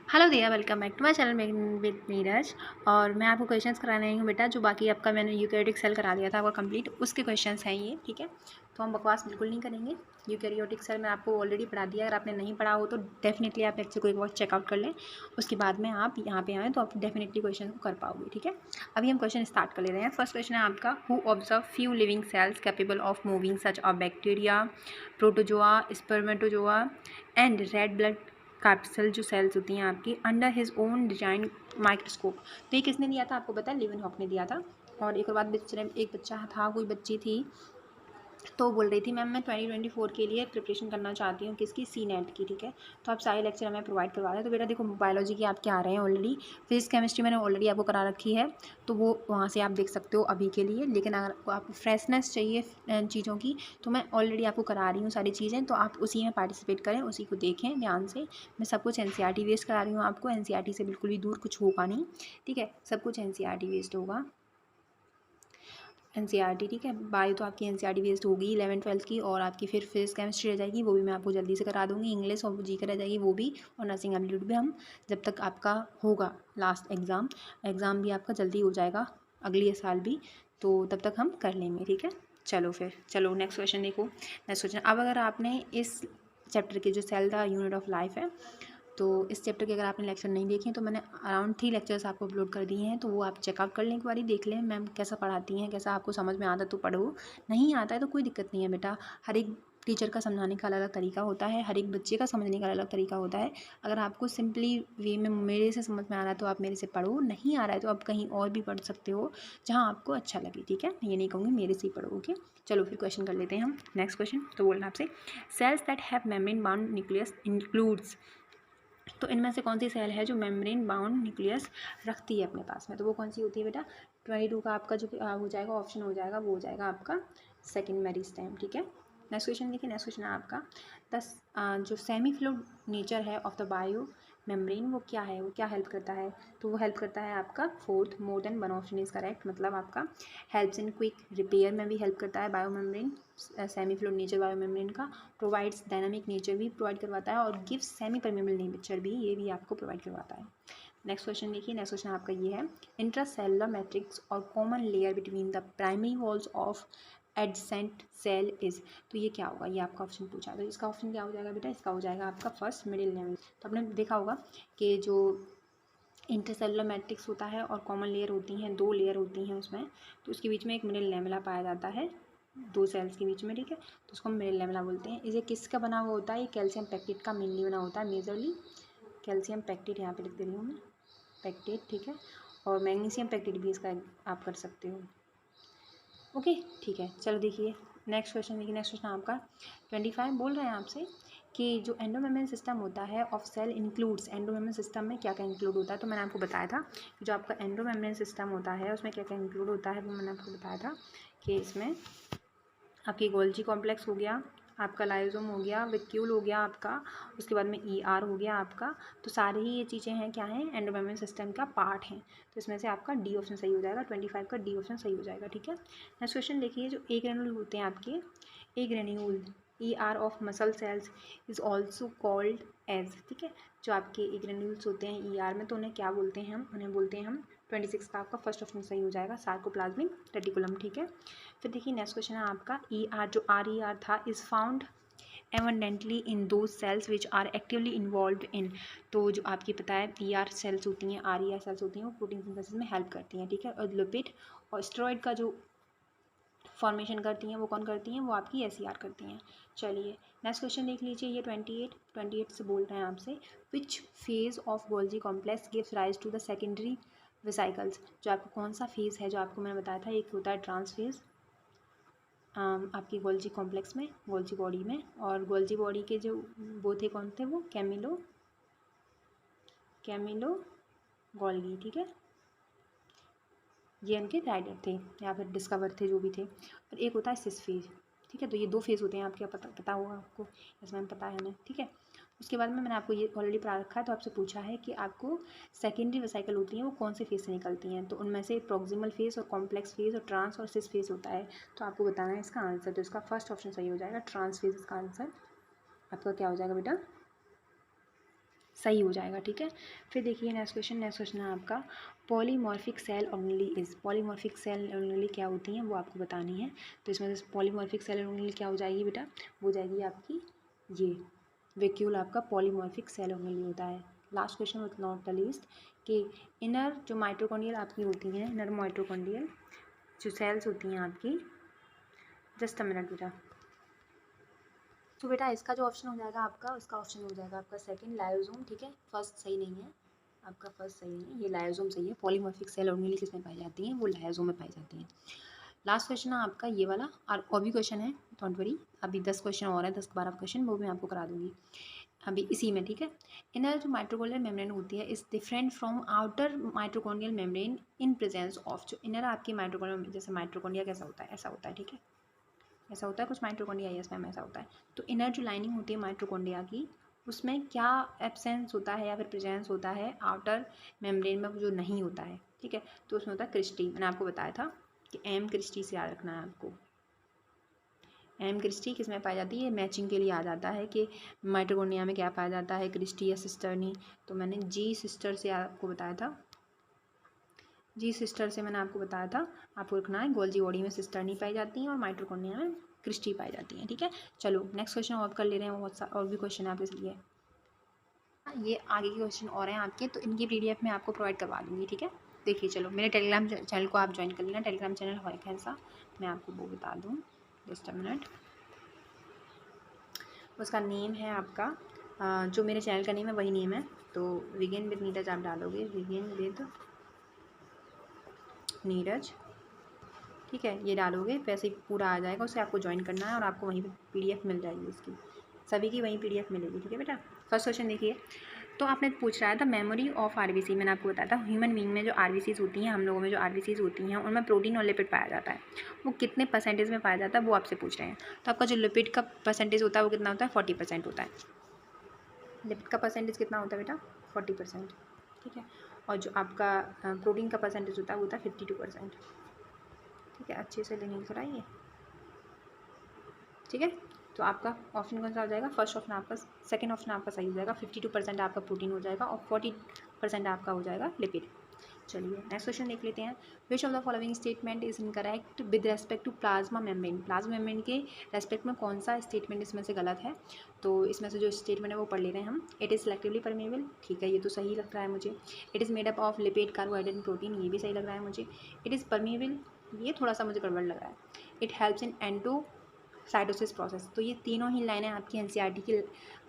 Hello दिया, welcome back to my channel with Neeraj. और मैं आपको क्वेश्चंस कराने आई हूँ बेटा, जो बाकी आपका मैंने यूकैरियोटिक सेल करा दिया था आपका कंप्लीट, उसके क्वेश्चंस हैं ये। ठीक है, तो हम बकवास बिल्कुल नहीं करेंगे। यूकैरियोटिक सेल मैं आपको ऑलरेडी पढ़ा दिया, अगर आपने नहीं पढ़ा हो तो डेफिनेटली आप लेक्चर को एक बार चेकआउट कर लें, उसके बाद में आप यहाँ पे आएँ तो आप डेफिनेटली क्वेश्चन को कर पाओगे। ठीक है, अभी हम क्वेश्चन स्टार्ट कर ले रहे हैं। फर्स्ट क्वेश्चन है आपका, who observe few living cells capable of moving such a bacteria, protozoa, spermatozoa and red blood capsule जो सेल्स होती हैं आपकी under his own design microscope. तो ये किसने दिया था आपको पता है? लिवन ने दिया था। और एक और बात, एक बच्चा था, कोई बच्ची थी, तो बोल रही थी मैम मैं 2024 के लिए प्रिपरेशन करना चाहती हूँ, किसकी? सी नेट की। ठीक है, तो आप सारे लेक्चर हमें प्रोवाइड करवा रहे हैं। तो बेटा देखो, बायोलॉजी की आपके आ रहे हैं ऑलरेडी, फिजिक्स केमिस्ट्री मैंने ऑलरेडी आपको करा रखी है, तो वो वहाँ से आप देख सकते हो अभी के लिए। लेकिन अगर आपको फ्रेशनेस चाहिए चीज़ों की, तो मैं ऑलरेडी आपको करा रही हूँ सारी चीज़ें, तो आप उसी में पार्टिसिपेट करें, उसी को देखें ध्यान से। मैं सब कुछ NCERT बेस्ड करा रही हूँ आपको, NCERT से बिल्कुल भी दूर कुछ होगा नहीं। ठीक है, सब कुछ NCERT बेस्ड होगा, NCERT। ठीक है, बायो तो आपकी NCERT बेस्ड होगी 11th-12th की, और आपकी फिर फिजिक्स केमिस्ट्री रह जाएगी, वो भी मैं आपको जल्दी से करा दूँगी। इंग्लिश और GK रह जाएगी वो भी, और नर्सिंग एप्टीट्यूड भी हम जब तक आपका होगा लास्ट एग्ज़ाम भी आपका जल्दी हो जाएगा अगले साल भी, तो तब तक हम कर लेंगे। ठीक है, चलो नेक्स्ट क्वेश्चन देखो। नेक्स्ट क्वेश्चन, अब अगर आपने इस चैप्टर के जो cell the unit of life है, तो इस चैप्टर के अगर आपने लेक्चर नहीं देखे तो मैंने अराउंड 3 लेक्चर्स आपको अपलोड कर दिए हैं, तो वो आप चेकआउट कर लें, एक बारी देख लें मैम कैसा पढ़ाती हैं, कैसा आपको समझ में आता है तो पढ़ो, नहीं आता है तो कोई दिक्कत नहीं है बेटा। हर एक टीचर का समझाने का अलग अलग तरीका होता है, हर एक बच्चे का समझने का अलग अलग तरीका होता है। अगर आपको सिंपली वे में मेरे से समझ में आ रहा है तो आप मेरे से पढ़ो, नहीं आ रहा है तो आप कहीं और भी पढ़ सकते हो जहाँ आपको अच्छा लगे। ठीक है, मैं ये नहीं कहूँगी मेरे से ही पढ़ो। ओके, चलो फिर क्वेश्चन कर लेते हैं हम। नेक्स्ट क्वेश्चन तो बोलना आपसे, cells that have membrane bound nucleus includes, तो इनमें से कौन सी सेल है जो मेम्ब्रेन बाउंड न्यूक्लियस रखती है अपने पास में? तो वो कौन सी होती है बेटा? 22 का आपका जो हो जाएगा ऑप्शन हो जाएगा, वो हो जाएगा आपका सेकेंड मेरिस्टेम। ठीक है, नेक्स्ट क्वेश्चन देखिए। नेक्स्ट क्वेश्चन है आपका, दस जो सेमी फ्लूइड नेचर है ऑफ द बायो मेम्ब्रेन, वो क्या है, वो क्या हेल्प करता है? तो वो हेल्प करता है आपका fourth, more than one option is correct, मतलब आपका हेल्प्स इन क्विक रिपेयर में भी हेल्प करता है bio membrane, semi fluid nature bio membrane का। प्रोवाइड्स डायनामिक नेचर भी प्रोवाइड करवाता है, और गिव्स सेमी परमेबल नेचर भी, ये भी आपको प्रोवाइड करवाता है। नेक्स्ट क्वेश्चन देखिए। नेक्स्ट क्वेश्चन आपका ये है, इंट्रासेलुलर मैट्रिक्स और common layer between the primary walls of adjacent cell is, तो ये क्या होगा? ये आपका ऑप्शन पूछा है, तो इसका ऑप्शन क्या हो जाएगा बेटा? इसका हो जाएगा आपका फर्स्ट मिडिल लेवल। तो आपने देखा होगा कि जो इंटरसेलुलर मैट्रिक्स होता है और कॉमन लेयर होती हैं, 2 लेयर होती हैं उसमें, तो उसके बीच में एक मिडिल लेमेला पाया जाता है 2 सेल्स के बीच में। ठीक है, तो उसको हम मिडिल लेमेला बोलते हैं। इसे किसका बना हुआ होता है? ये कैल्शियम पैक्टेट का मेनली बना होता है, मेजरली कैल्शियम पैक्टेट, यहाँ पे लिख दे रही हूँ मैं पैक्टेट। ठीक है, और मैग्नीशियम पैक्टेट भी इसका आप कर सकते हो। ओके, ठीक है, चलो देखिए नेक्स्ट क्वेश्चन देखिए। नेक्स्ट क्वेश्चन आपका 25 बोल रहे हैं आपसे कि जो एंडोमेम्ब्रेन सिस्टम होता है of cell includes, endomembrane system में क्या क्या इंक्लूड होता है? तो मैंने आपको बताया था कि जो आपका एंडोमेम्ब्रेन सिस्टम होता है उसमें क्या क्या इंक्लूड होता है, वो मैंने आपको बताया था कि इसमें आपकी गोल्जी कॉम्प्लेक्स हो गया, आपका लाइजोम हो गया, विक्यूल हो गया आपका, उसके बाद में ER हो गया आपका। तो सारे ही ये चीज़ें हैं, क्या हैं? एंडोमेम्ब्रेन सिस्टम का पार्ट हैं। तो इसमें से आपका D ऑप्शन सही हो जाएगा, 25 का D ऑप्शन सही हो जाएगा। ठीक है, नेक्स्ट क्वेश्चन देखिए। जो ए ग्रेन्यूल होते हैं आपके, a granule ER of muscle cells is also called as, ठीक है, जो आपके ए ग्रेन्यूल्स होते हैं ER में, तो उन्हें क्या बोलते हैं? हम उन्हें बोलते हैं हम 26 का आपका फर्स्ट ऑप्शन सही हो जाएगा, सार्कोप्लाज्मिक रेटिकुलम। ठीक है, फिर देखिए नेक्स्ट क्वेश्चन है आपका, ER जो RER था is found abundantly in two cells which are actively involve in, तो जो आपकी पता है ER सेल्स होती हैं, RER सेल्स होती हैं, वो प्रोटीन सिंथेसिस में हेल्प करती हैं। ठीक है, और लिपिड और स्टेरॉइड का जो फॉर्मेशन करती हैं वो कौन करती हैं? वो आपकी SER करती हैं। चलिए नेक्स्ट क्वेश्चन देख लीजिए। ये 28 से बोल रहे हैं आपसे, which phase of Golgi complex gives rise to the secondary vesicles, जो आपको कौन सा फेज़ है? जो आपको मैंने बताया था, एक होता है ट्रांस फेज आपकी गोल्जी कॉम्प्लेक्स में, गोल्जी बॉडी में, और गोल्जी बॉडी के जो वो थे, कौन थे वो? Camillo Golgi. ठीक है, ये उनके राइडर थे या फिर डिस्कवर थे, जो भी थे। और एक होता है सिस फेज। ठीक है, तो ये 2 फेज़ होते हैं आपके, पता होगा आपको, इसमें पता है हमें। ठीक है, उसके बाद में मैंने आपको ये ऑलरेडी पढ़ा रखा है, तो आपसे पूछा है कि आपको सेकेंडरी वेसिकल होती हैं वो कौन से फेज़ से निकलती हैं, तो उनमें से प्रॉक्सिमल फेज़ और कॉम्प्लेक्स फेज़ और ट्रांस और सिस फेज़ होता है। तो आपको बताना है इसका आंसर, तो इसका फर्स्ट ऑप्शन सही हो जाएगा, ट्रांस फेज़ इसका आंसर आपका क्या हो जाएगा बेटा? सही हो जाएगा, ठीक है। फिर देखिए नेक्स्ट क्वेश्चन है आपका polymorphic cell organelle is. Polymorphic cell organelle क्या होती हैं वो आपको बतानी है। तो इसमें से पॉलीमॉर्फिक सेल ऑर्गेनेली क्या हो जाएगी बेटा, वो जाएगी आपकी ये वैक्यूल आपका पॉलीमॉर्फिक सेल ऑर्गेनेली होता है। Last question with not the least कि इनर जो माइटोकॉन्ड्रियल आपकी होती हैं, इनर माइटोकॉन्ड्रियल जो सेल्स होती हैं आपकी, जस्ट अ मिनट बेटा। तो बेटा इसका जो ऑप्शन हो जाएगा आपका, उसका ऑप्शन हो जाएगा आपका सेकंड लायोसोम, ठीक है। फर्स्ट सही नहीं है आपका, फर्स्ट सही नहीं है, ये लायोसोम सही है। पॉलीमॉर्फिक सेल ऑर्गेनेली किसमें पाई जाती हैं, वो लायोसोम में पाई जाती हैं। लास्ट क्वेश्चन है आपका ये वाला, और भी क्वेश्चन है, डोंट वरी, अभी 10 क्वेश्चन और है, 10-12 क्वेश्चन, वो भी मैं आपको करा दूंगी अभी इसी में, ठीक है। इनर जो माइटोकॉन्ड्रियल मेम्ब्रेन होती है is different from outer mitochondrial membrane in presence of. जो इनर आपकी माइटोकॉन्ड्रिया, जैसे माइटोकॉन्ड्रिया कैसा होता है, ऐसा होता है, ठीक है, ऐसा होता है कुछ माइटोकॉन्ड्रिया, यस मैम ऐसा होता है। तो इनर जो लाइनिंग होती है माइटोकॉन्ड्रिया की, उसमें क्या एब्सेंस होता है या फिर प्रेजेंस होता है आउटर मेम्ब्रेन में, जो नहीं होता है, ठीक है। तो उसमें होता है क्रिस्टी। मैंने आपको बताया था कि एम क्रिस्टी से याद रखना है आपको। एम क्रिस्टी किस में पाई जाती है, मैचिंग के लिए आ जाता है कि माइटोकॉन्ड्रिया में क्या पाया जाता है, क्रिस्टी या सिस्टर्नी। तो मैंने जी सिस्टर से आपको बताया था, जी सिस्टर से मैंने आपको बताया था, आपको रखना है गोल्जी बॉडी में सिस्टर्नी पाई जाती हैं और माइटोकॉन्ड्रिया में क्रिस्टी पाई जाती हैं, ठीक है। चलो नेक्स्ट क्वेश्चन और कर ले रहे हैं, बहुत सा और भी क्वेश्चन है आपके लिए। ये आगे के क्वेश्चन और हैं आपके, तो इनकी पीडीएफ मैं आपको प्रोवाइड करवा दूँगी, ठीक है। देखिए चलो, मेरे टेलीग्राम चैनल को आप ज्वाइन कर लेना। टेलीग्राम चैनल है कैसा, मैं आपको वो बता दूँ, जस्ट अ मिनट। उसका नेम है आपका जो मेरे चैनल का नेम है वही नेम है। तो विगेन विद नीरज आप डालोगे, विगेन विद नीरज, ठीक है, ये डालोगे वैसे ही पूरा आ जाएगा, उसे आपको ज्वाइन करना है और आपको वहीं पे पीडीएफ मिल जाएगी इसकी, सभी की वहीं पीडीएफ मिलेगी, ठीक है बेटा। फर्स्ट क्वेश्चन देखिए, तो आपने पूछ रहा था मेमोरी ऑफ आरबीसी। मैंने आपको बताया था ह्यूमन बीइंग में जो आरबीसीज होती हैं, हम लोगों में जो आरबीसीज होती हैं, उनमें प्रोटीन और लिपिड पाया जाता है। वो कितने परसेंटेज में पाया जाता है वो आपसे पूछ रहे हैं। तो आपका जो लिपिड का परसेंटेज होता है वो कितना होता है, 40% होता है। लिपिड का परसेंटेज कितना होता है बेटा, 40%, ठीक है। और जो आपका प्रोटीन का परसेंटेज होता है वो होता है 52%, ठीक है। अच्छे से लिखना कराइए, ठीक है। तो आपका ऑप्शन कौन सा हो जाएगा, फर्स्ट ऑप्शन आपका, सेकंड ऑप्शन आपका सही हो जाएगा। 52% आपका प्रोटीन हो जाएगा और 40% आपका हो जाएगा लिपिड। चलिए नेक्स्ट क्वेश्चन देख लेते हैं। Which of the following statement is incorrect with respect to plasma membrane. Plasma membrane के रेस्पेक्ट में कौन सा स्टेटमेंट इसमें से गलत है। तो इसमें से जो स्टेटमेंट है वो पढ़ ले रहे हैं हम। इट इज़ सेलेक्टिवली परमेबल, ठीक है, ये तो सही लग रहा है मुझे। It is made up of lipid, carbohydrate, protein, ये भी सही लग रहा है मुझे। इट इज़ परमेबल, ये थोड़ा सा मुझे गड़बड़ लग रहा है। It helps in endo cytosis process. तो ये तीनों ही लाइनें आपकी एनसीईआरटी की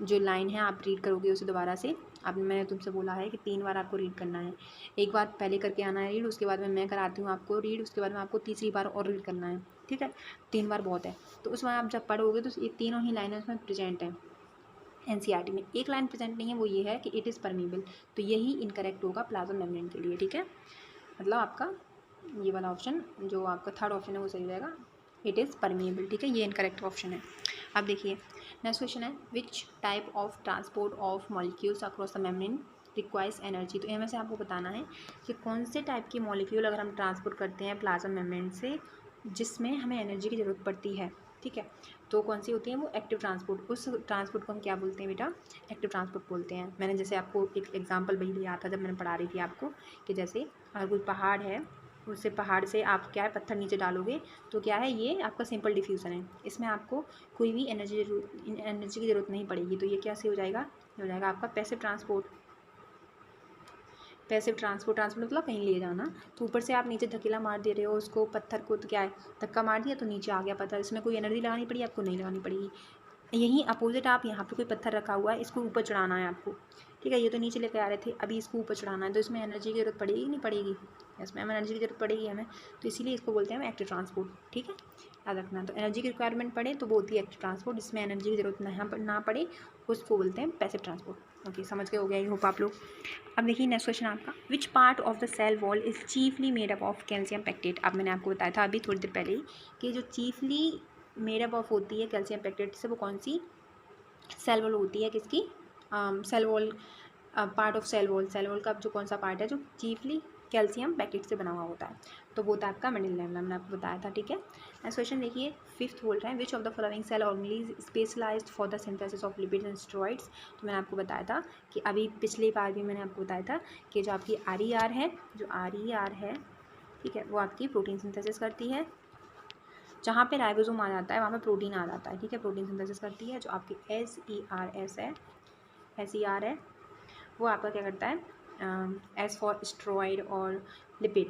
जो लाइन है आप रीड करोगे उसे दोबारा से। अब मैंने तुमसे बोला है कि 3 बार आपको रीड करना है, एक बार पहले करके आना है रीड, उसके बाद में मैं कराती हूँ आपको रीड, उसके बाद में आपको तीसरी बार और रीड करना है, ठीक है। 3 बार बहुत है। तो उसमें आप जब पढ़ोगे तो ये तीनों ही लाइनें उसमें प्रेजेंट हैं एनसीईआरटी में। एक लाइन प्रेजेंट नहीं है, वो ये है कि इट इज़ परमेबल, तो यही इनकरेक्ट होगा प्लाज्मा मेम्ब्रेन के लिए, ठीक है। मतलब आपका ये वाला ऑप्शन जो आपका थर्ड ऑप्शन है वो सही रहेगा, इट इज़ परमेबल, ठीक है, ये इनकरेक्ट ऑप्शन है। अब देखिए नेक्स्ट क्वेश्चन है, which type of transport of molecules across the membrane requires energy. तो इनमें से आपको बताना है कि कौन से टाइप की मॉलिक्यूल अगर हम ट्रांसपोर्ट करते हैं प्लाज्मा मेम्ब्रेन से जिसमें हमें एनर्जी की ज़रूरत पड़ती है, ठीक है। तो कौन सी होती है वो एक्टिव ट्रांसपोर्ट। उस ट्रांसपोर्ट को हम क्या बोलते हैं बेटा, एक्टिव ट्रांसपोर्ट बोलते हैं। मैंने जैसे आपको एक एग्जांपल वही दिया था जब मैंने पढ़ा रही थी आपको कि जैसे अगर कोई पहाड़ है, उससे पहाड़ से आप क्या है पत्थर नीचे डालोगे तो क्या है ये आपका सिंपल डिफ्यूज़न है, इसमें आपको कोई भी एनर्जी की ज़रूरत नहीं पड़ेगी। तो ये कैसे हो जाएगा, ये हो जाएगा आपका पैसिव ट्रांसपोर्ट। पैसिव ट्रांसपोर्ट मतलब कहीं ले जाना, तो ऊपर से आप नीचे धकेला मार दे रहे हो उसको पत्थर को, तो क्या है धक्का मार दिया तो नीचे आ गया पत्थर, इसमें कोई एनर्जी लगानी पड़ी आपको, नहीं लगानी पड़ेगी। यहीं अपोजिट आप यहाँ पे कोई पत्थर रखा हुआ है, इसको ऊपर चढ़ाना है आपको, ठीक है। ये तो नीचे लेकर आ रहे थे, अभी इसको ऊपर चढ़ाना है, तो इसमें एनर्जी की जरूरत पड़ेगी नहीं पड़ेगी, इसमें हमें एनर्जी की जरूरत पड़ेगी हमें, तो इसीलिए इसको बोलते हैं हम एक्टिव ट्रांसपोर्ट, ठीक है, याद रखना। तो एनर्जी की रिक्वायरमेंट पड़े तो वो होती है एक्टिव ट्रांसपोर्ट, जिसमें एनर्जी की जरूरत ना पड़े उसको बोलते हैं पैसिव ट्रांसपोर्ट। ओके समझ गए, हो गया, आई होप आप लोग। अब देखिए नेक्स्ट क्वेश्चन आपका, which part of the cell wall is chiefly made up of calcium pectate. अब मैंने आपको बताया था अभी थोड़ी देर पहले ही कि जो चीफली मेड अप ऑफ होती है कैल्शियम पेक्टेट से, वो कौन सी सेल वॉल होती है, किसकी, cell wall, part of cell wall का जो कौन सा पार्ट है जो चीफली कैल्शियम पैकेट से बना हुआ होता है, तो वो था आपका मिडिल लेवल, मैंने आपको बताया था। ठीक है, नेक्स्ट क्वेश्चन देखिए, 5th बोल रहा है which of the following cell organelle specialized for the synthesis of lipids and steroids. तो मैंने आपको बताया था कि अभी पिछली बार भी मैंने आपको बताया था कि जो आपकी RER है, जो RER है, ठीक है, वो आपकी प्रोटीन सिंथेसिस करती है। जहाँ पे राइबोसोम आ जाता है वहाँ पे प्रोटीन आ जाता है। ठीक है, प्रोटीन सिंथेसिस करती है। जो आपकी SER है वो आपका क्या करता है, एस फॉर स्टेरॉइड और लिपिड।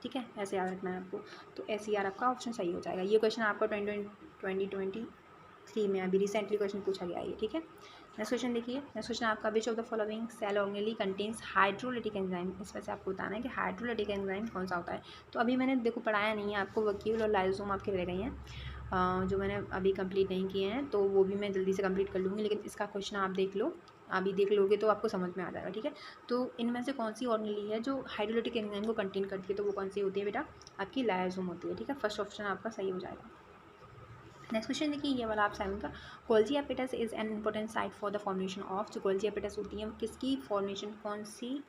ठीक है, ऐसे याद रखना है आपको। तो SER आपका ऑप्शन सही हो जाएगा। ये क्वेश्चन आपका 2023 में अभी रिसेंटली क्वेश्चन पूछा गया है ये। ठीक है, नेक्स्ट क्वेश्चन देखिए, नेक्स्ट क्वेश्चन आपका which of the following cell organelle contains hydrolytic enzyme. इसमें से आपको बताना है कि हाइड्रोलिटिक एंजाइम कौन सा होता है। तो अभी मैंने देखो पढ़ाया नहीं है आपको, वकील और लाइसोम आपके रह गई हैं जो मैंने अभी कंप्लीट नहीं किए हैं, तो वो भी मैं जल्दी से कंप्लीट कर लूँगी। लेकिन इसका क्वेश्चन आप देख लो, अभी देख लोगे तो आपको समझ में आ जाएगा। ठीक है, तो इनमें से कौन सी ऑर्गेनली है जो हाइड्रोलिटिक एंजाइम को कंटेन करती है, तो वो कौन सी होती है बेटा, आपकी लाइसोम होती है। ठीक है, फर्स्ट ऑप्शन आपका सही हो जाएगा। नेक्स्ट क्वेश्चन देखिए, ये वाला आप साइमन का, Golgi apparatus is an important site for the formation of. जो गोल्जी एपिटस होती है किसकी फॉर्मेशन, कौन सी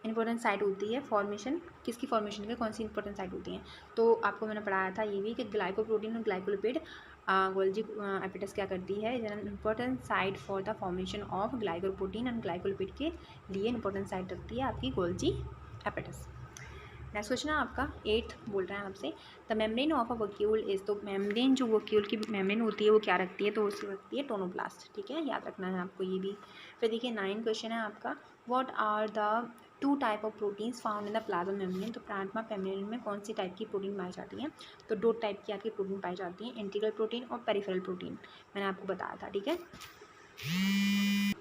इंपॉर्टेंट साइट होती है, फॉर्मेशन किसकी फॉर्मेशन के कौन सी इंपॉर्टेंट साइट होती हैं। तो आपको मैंने पढ़ाया था ये भी कि ग्लाइकोप्रोटीन और ग्लाइकोलिपिड, गोल्जी एपिटस क्या करती है, is an important site for the formation of glycoprotein and glycolipid के लिए इंपॉर्टेंट साइट रखती है आपकी गोल्जी एपिटस। नेक्स्ट क्वेश्चन है आपका 8th बोल रहे हैं आपसे, the membrane of a vacuole is. तो मेम्ब्रेन, जो वक्यूल की मेम्ब्रेन होती है वो क्या रखती है, तो उसकी रखती है टोनोप्लास्ट। ठीक है, याद रखना है आपको ये भी। फिर देखिए 9 क्वेश्चन है आपका, what are the 2 type of proteins found in the plasma membrane. तो प्लाज्मा मेम्ब्रेन में कौन सी टाइप की प्रोटीन पाई जाती है, तो 2 टाइप की आपकी प्रोटीन पाई जाती है, इंटीग्रल प्रोटीन और पेरिफेरल प्रोटीन, मैंने आपको बताया था। ठीक है,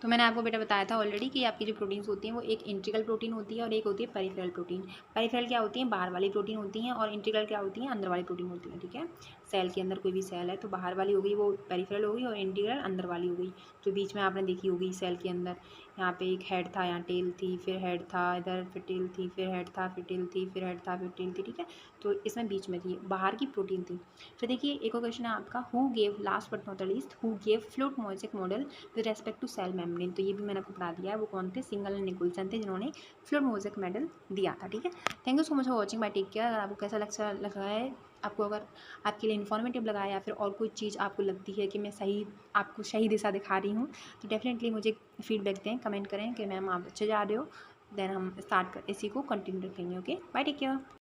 तो मैंने आपको बेटा बताया था ऑलरेडी कि आपकी जो प्रोटीन्स होती हैं वो एक इंटीग्रल प्रोटीन होती है और एक होती है पेरिफेरल प्रोटीन। पेरिफेरल क्या होती है, बाहर वाली प्रोटीन होती हैं, और इंटीग्रल क्या होती है, अंदर वाली प्रोटीन होती है। ठीक है, सेल के अंदर कोई भी सेल है तो बाहर वाली हो गई वो पेरिफेरल हो गई, और इंटीग्रल अंदर वाली हो गई, जो बीच में आपने देखी होगी सेल के अंदर। यहाँ पे एक हेड था, यहाँ टेल थी, फिर हेड था, इधर फिर टेल थी, फिर हेड था, फिर टेल थी, फिर हेड था, फिर टेल थी। ठीक है, तो इसमें बीच में थी, बाहर की प्रोटीन थी। फिर देखिए एक और क्वेश्चन है आपका, who gave, last but not the least, who gave fluid mosaic model with respect to cell membrane. तो ये भी मैंने आपको पढ़ा दिया है, वो कौन थे, सिंगल एंड निकोलसन थे जिन्होंने फ्लूइड मोज़ेक मॉडल दिया था। ठीक है, thank you so much for watching my take care. अगर आपको कैसा लेक्चर लगा है, आपको अगर आपके लिए इन्फॉर्मेटिव लगा है या फिर और कोई चीज़ आपको लगती है कि मैं सही, आपको सही दिशा दिखा रही हूँ, तो डेफिनेटली मुझे फीडबैक दें, कमेंट करें कि मैम आप अच्छे जा रहे हो, देन हम स्टार्ट कर इसी को कंटिन्यू रखेंगे। Okay, bye, take care.